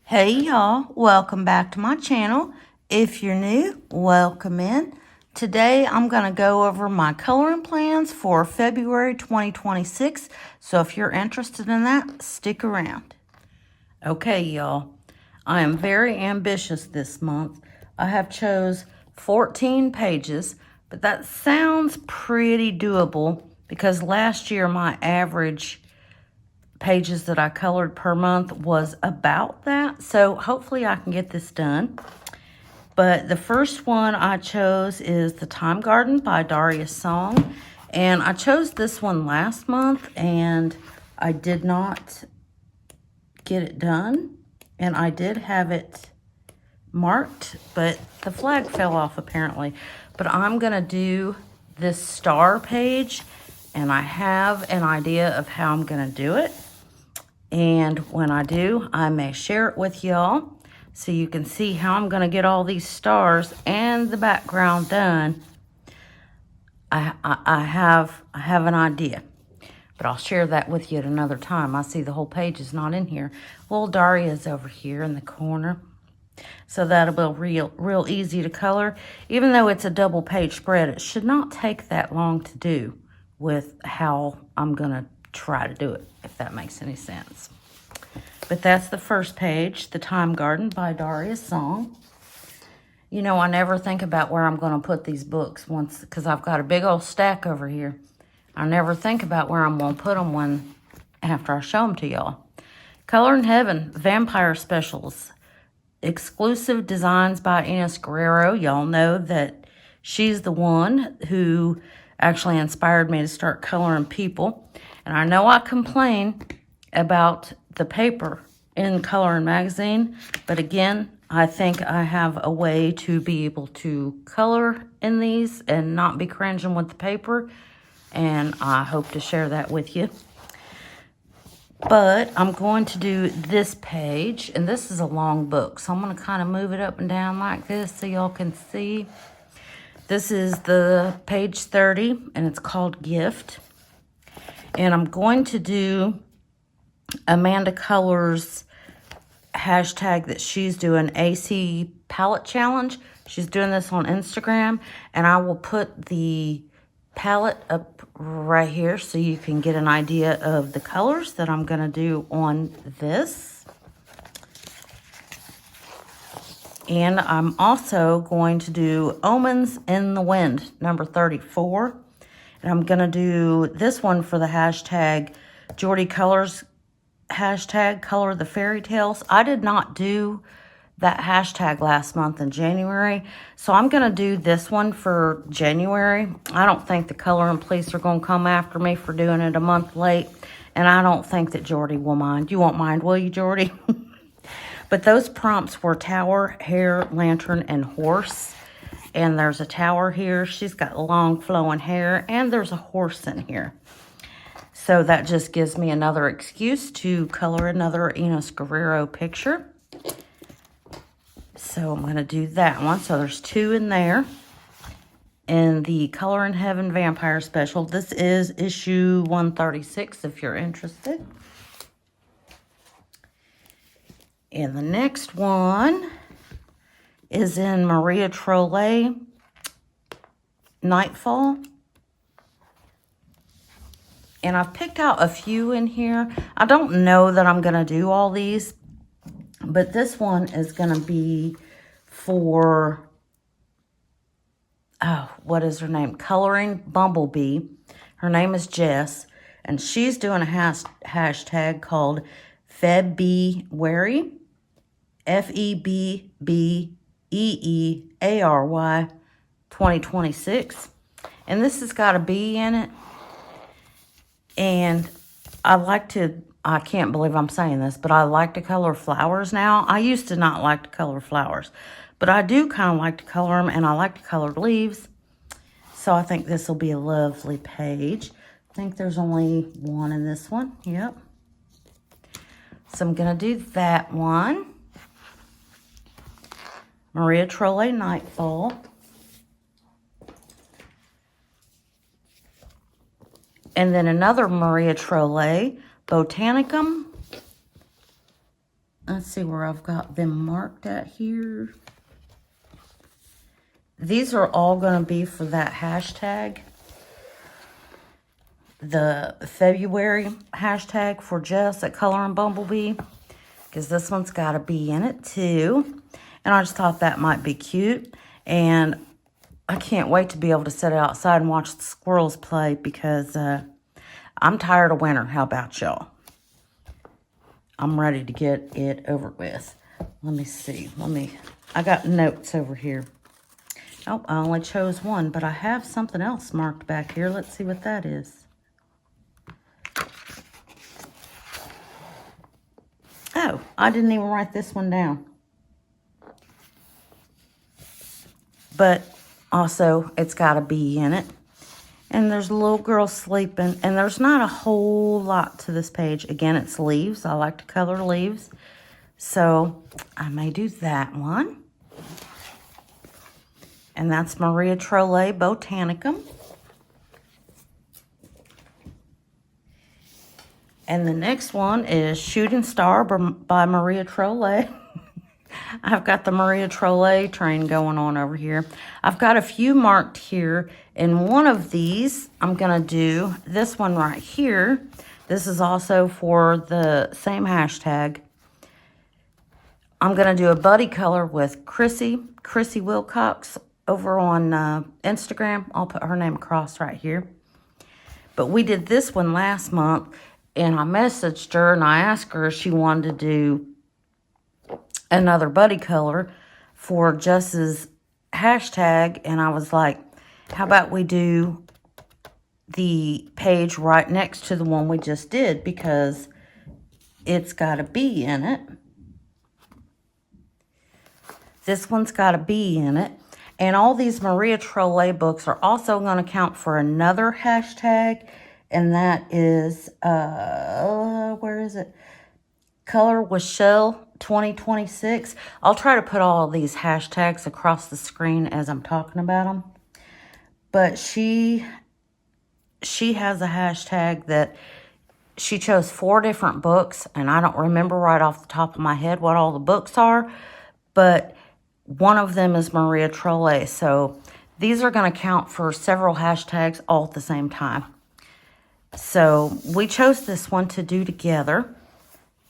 Hey y'all, welcome back to my channel. If you're new, welcome in. Today I'm going to go over my coloring plans for February 2026. So if you're interested in that, stick around. Okay y'all, I am very ambitious this month. I have chose 14 pages, but that sounds pretty doable because last year my average pages that I colored per month was about that. So hopefully I can get this done. But the first one I chose is The Time Garden by Daria Song. And I chose this one last month and I did not get it done. And I did have it marked, but the flag fell off apparently. But I'm gonna do this star page and I have an idea of how I'm gonna do it. And when I do, I may share it with y'all so you can see how I'm going to get all these stars and the background done. I have an idea, but I'll share that with you at another time. I see the whole page is not in here. Little Daria's over here in the corner. So that'll be real easy to color. Even though it's a double page spread, it should not take that long to do with how I'm going to try to do it, if that makes any sense. But that's the first page, The Time Garden by Daria Song. You know, I never think about where I'm going to put these books once, because I've got a big old stack over here. I never think about where I'm going to put them after I show them to y'all. Color in Heaven, Vampire Specials. Exclusive designs by Ines Guerrero. Y'all know that she's the one who actually inspired me to start coloring people. And I know I complain about the paper in Coloring Magazine, but again, I think I have a way to be able to color in these and not be cringing with the paper, and I hope to share that with you. But I'm going to do this page, and this is a long book, so I'm going to kind of move it up and down like this so y'all can see. This is the page 30, and it's called Gift. And I'm going to do Amanda Colors hashtag that she's doing, AC Palette Challenge. She's doing this on Instagram, and I will put the palette up right here so you can get an idea of the colors that I'm going to do on this. And I'm also going to do Omens in the Wind, number 34. And I'm going to do this one for the hashtag Jordy Colours, hashtag Color the Fairy Tales. I did not do that hashtag last month in January, so I'm going to do this one for January. I don't think the coloring police are going to come after me for doing it a month late, and I don't think that Jordy will mind. You won't mind, will you, Jordy? But those prompts were tower, hare, lantern, and horse. And there's a tower here. She's got long flowing hair, and there's a horse in here. So that just gives me another excuse to color another Ines Guerrero picture. So I'm going to do that one. So there's two in there. And the Color in Heaven Vampire Special. This is issue 136 if you're interested. And the next one is in Maria Trolle, Nightfall. And I've picked out a few in here. I don't know that I'm going to do all these, but this one is going to be for, what is her name? Coloring Bumblebee. Her name is Jess, and she's doing a hashtag called February, Febbeeary 2026. And this has got a bee in it. And I can't believe I'm saying this, but I like to color flowers now. I used to not like to color flowers, but I do kind of like to color them, and I like to color leaves. So I think this will be a lovely page. I think there's only one in this one. Yep. So I'm going to do that one. Maria Trolle, Nightfall. And then another Maria Trolle, Botanicum. Let's see where I've got them marked at here. These are all going to be for that hashtag. The February hashtag for Jess at Color and Bumblebee. Because this one's got a bee in it too. And I just thought that might be cute. And I can't wait to be able to sit outside and watch the squirrels play. Because I'm tired of winter. How about y'all? I'm ready to get it over with. Let me see. I got notes over here. Oh, I only chose one, but I have something else marked back here. Let's see what that is. Oh, I didn't even write this one down. But also, it's got a bee in it. And there's a little girl sleeping. And there's not a whole lot to this page. Again, it's leaves. I like to color leaves. So, I may do that one. And that's Maria Trolle Botanicum. And the next one is Shooting Star by Maria Trolle. I've got the Maria Trolle train going on over here. I've got a few marked here. And one of these, I'm going to do this one right here. This is also for the same hashtag. I'm going to do a buddy color with Chrissy Wilcox over on Instagram. I'll put her name across right here. But we did this one last month, and I messaged her, and I asked her if she wanted to do another buddy color for Jess's hashtag, and I was like, how about we do the page right next to the one we just did, because it's got a bee in it. This one's got a bee in it. And all these Maria Trolle books are also going to count for another hashtag. And that is, where is it? Color with Shel 2026. I'll try to put all of these hashtags across the screen as I'm talking about them. But she has a hashtag that she chose 4 different books. And I don't remember right off the top of my head what all the books are. But one of them is Maria Trolle. So these are going to count for several hashtags all at the same time. So we chose this one to do together.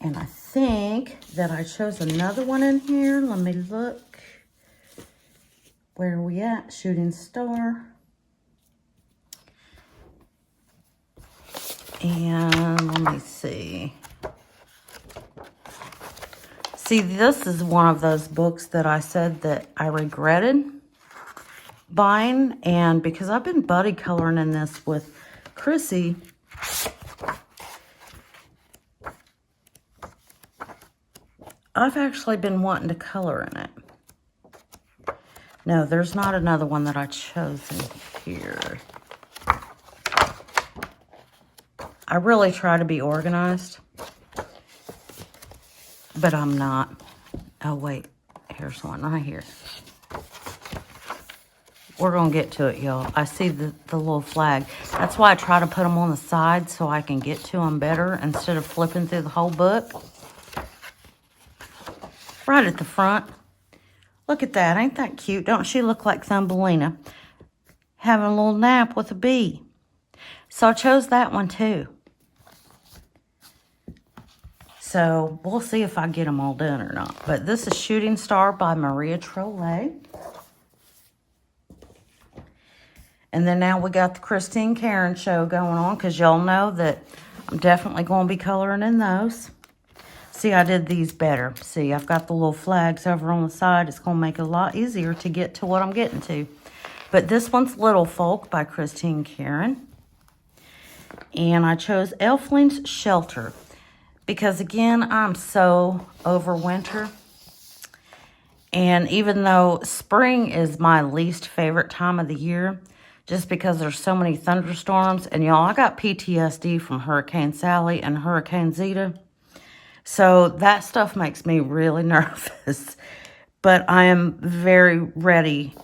And I think that I chose another one in here. Let me look. Where are we at? Shooting Star. And let me see. See, this is one of those books that I said that I regretted buying. And because I've been buddy coloring in this with Chrissy, I've actually been wanting to color in it. No, there's not another one that I chose in here. I really try to be organized, but I'm not. Oh, wait. Here's one right here. We're going to get to it, y'all. I see the little flag. That's why I try to put them on the side so I can get to them better instead of flipping through the whole book. Right at the front. Look at that. Ain't that cute? Don't she look like Thumbelina? Having a little nap with a bee. So I chose that one too. So we'll see if I get them all done or not. But this is Shooting Star by Maria Trolle. And then now we got the Christine Karron show going on, because y'all know that I'm definitely going to be coloring in those. See, I did these better. See, I've got the little flags over on the side. It's going to make it a lot easier to get to what I'm getting to. But this one's Little Folk by Christine Karron. And I chose Elfling's Shelter. Because, again, I'm so over winter. And even though spring is my least favorite time of the year, just because there's so many thunderstorms. And, y'all, I got PTSD from Hurricane Sally and Hurricane Zeta. So that stuff makes me really nervous. But I am very ready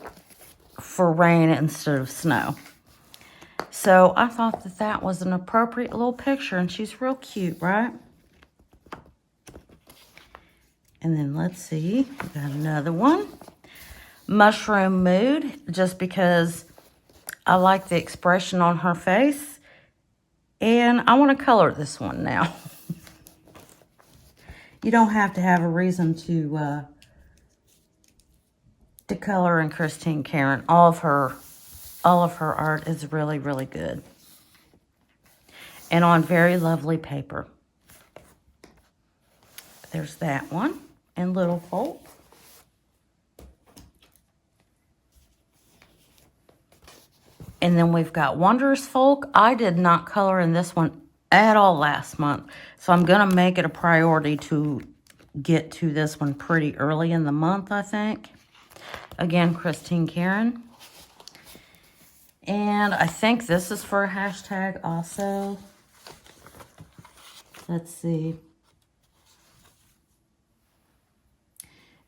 for rain instead of snow. So I thought that that was an appropriate little picture. And she's real cute, right? And then let's see, we got another one. Mushroom Mood, just because I like the expression on her face. And I want to color this one now. You don't have to have a reason to color in Christine Karron. All of her art is really, really good. And on very lovely paper. There's that one. And Little Folk. And then we've got Wondrous Folk. I did not color in this one at all last month. So I'm going to make it a priority to get to this one pretty early in the month, I think. Again, Christine Karron. And I think this is for a hashtag also. Let's see.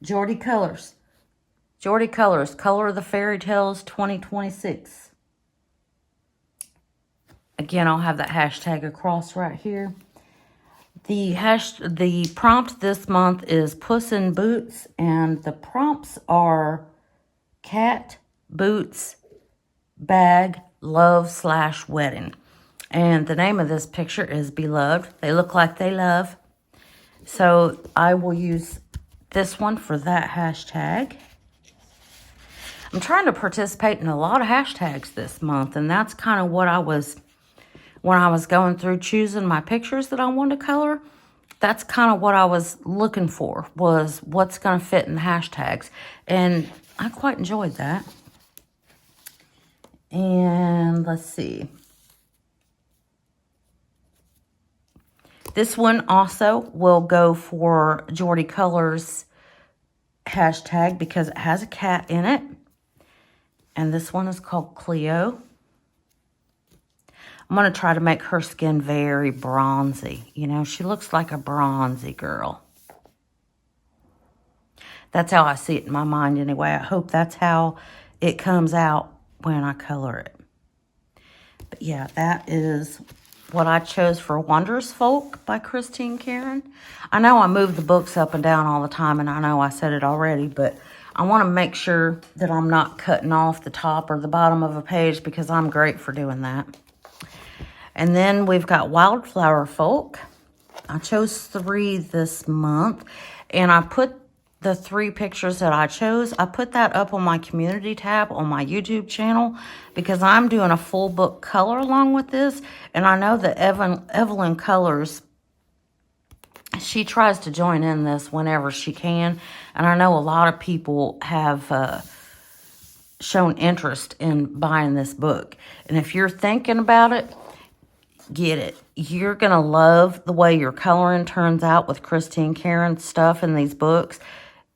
Jordy Colours. Jordy Colours, Color of the Fairy Tales 2026. Again, I'll have that hashtag across right here. The prompt this month is Puss in Boots, and the prompts are cat, boots, bag, love / wedding. And the name of this picture is Beloved. They look like they love. So I will use this one for that hashtag. I'm trying to participate in a lot of hashtags this month, and that's kind of what I was, when I was going through choosing my pictures that I wanted to color, that's kind of what I was looking for, was what's going to fit in the hashtags. And I quite enjoyed that. And let's see. This one also will go for Jordy Colours hashtag because it has a cat in it. And this one is called Cleo. I'm going to try to make her skin very bronzy. You know, she looks like a bronzy girl. That's how I see it in my mind anyway. I hope that's how it comes out when I color it. But yeah, that is what I chose for Wondrous Folk by Christine Karron. I know I move the books up and down all the time, and I know I said it already, but I want to make sure that I'm not cutting off the top or the bottom of a page because I'm great for doing that. And then we've got Wildflower Folk. I chose 3 this month, and I put the 3 pictures that I chose, I put that up on my community tab on my YouTube channel because I'm doing a full book color along with this. And I know that Evelyn Colors, she tries to join in this whenever she can. And I know a lot of people have shown interest in buying this book. And if you're thinking about it, get it. You're going to love the way your coloring turns out with Christine Karron stuff in these books.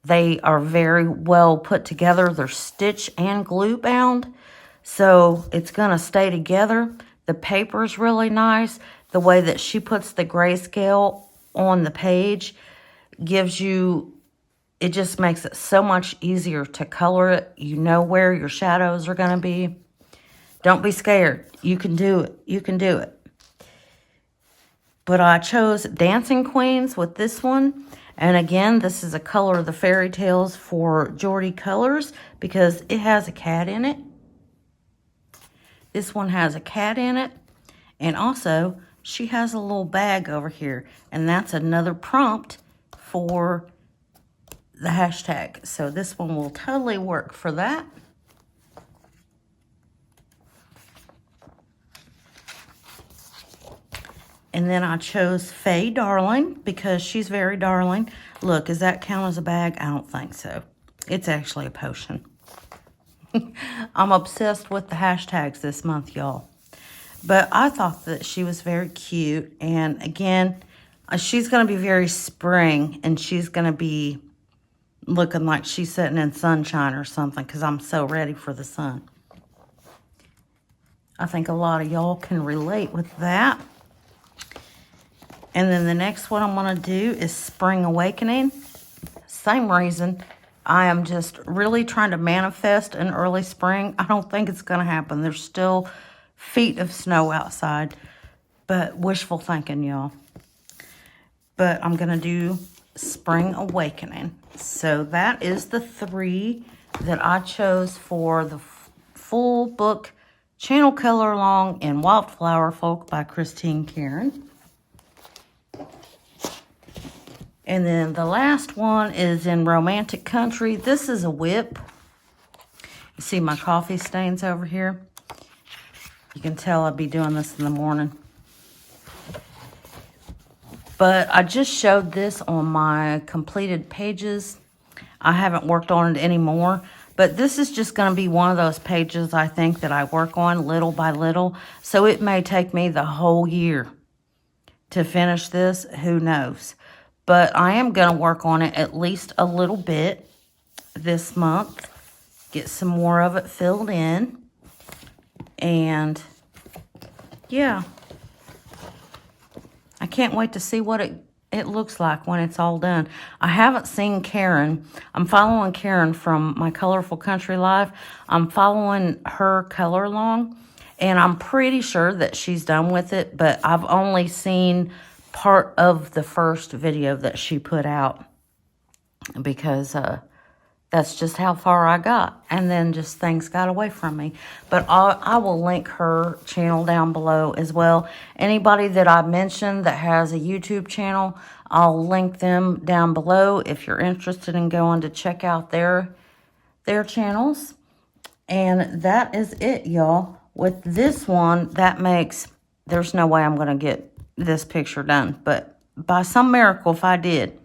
They are very well put together. They're stitch and glue bound, so it's going to stay together. The paper is really nice. The way that she puts the grayscale on the page gives you, it just makes it so much easier to color it. You know where your shadows are going to be. Don't be scared. You can do it. You can do it. But I chose Dancing Queens with this one. And again, this is a Color of the Fairy Tales for Jordy Colours because it has a cat in it. This one has a cat in it. And also, she has a little bag over here. And that's another prompt for the hashtag. So this one will totally work for that. And then I chose Faye Darling because she's very darling. Look, does that count as a bag? I don't think so. It's actually a potion. I'm obsessed with the hashtags this month, y'all. But I thought that she was very cute. And again, she's going to be very spring. And she's going to be looking like she's sitting in sunshine or something because I'm so ready for the sun. I think a lot of y'all can relate with that. And then the next one I'm going to do is Spring Awakening. Same reason. I am just really trying to manifest an early spring. I don't think it's going to happen. There's still feet of snow outside. But wishful thinking, y'all. But I'm going to do Spring Awakening. So that is the 3 that I chose for the full book channel color along in Wildflower Folk by Christine Karron. And then the last one is in Romantic Country. This is a whip. You see my coffee stains over here? You can tell I'll be doing this in the morning. But I just showed this on my completed pages. I haven't worked on it anymore. But this is just going to be one of those pages, I think, that I work on little by little. So it may take me the whole year to finish this. Who knows? But I am going to work on it at least a little bit this month. Get some more of it filled in. And yeah. I can't wait to see what it looks like when it's all done. I haven't seen Karron. I'm following Karron from my Colorful Country Life. I'm following her color along, and I'm pretty sure that she's done with it, but I've only seen part of the first video that she put out because that's just how far I got. And then just things got away from me. But I will link her channel down below as well. Anybody that I mentioned that has a YouTube channel, I'll link them down below if you're interested in going to check out their channels. And that is it, y'all. With this one, there's no way I'm going to get this picture done. But by some miracle, if I did,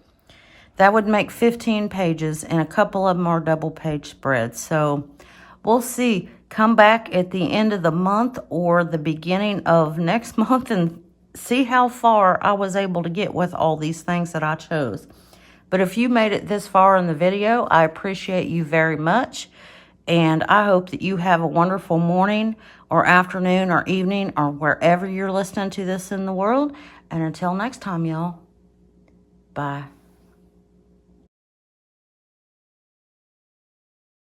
that would make 15 pages, and a couple of them are double page spreads. So we'll see. Come back at the end of the month or the beginning of next month and see how far I was able to get with all these things that I chose. But if you made it this far in the video, I appreciate you very much. And I hope that you have a wonderful morning or afternoon or evening or wherever you're listening to this in the world. And until next time, y'all. Bye.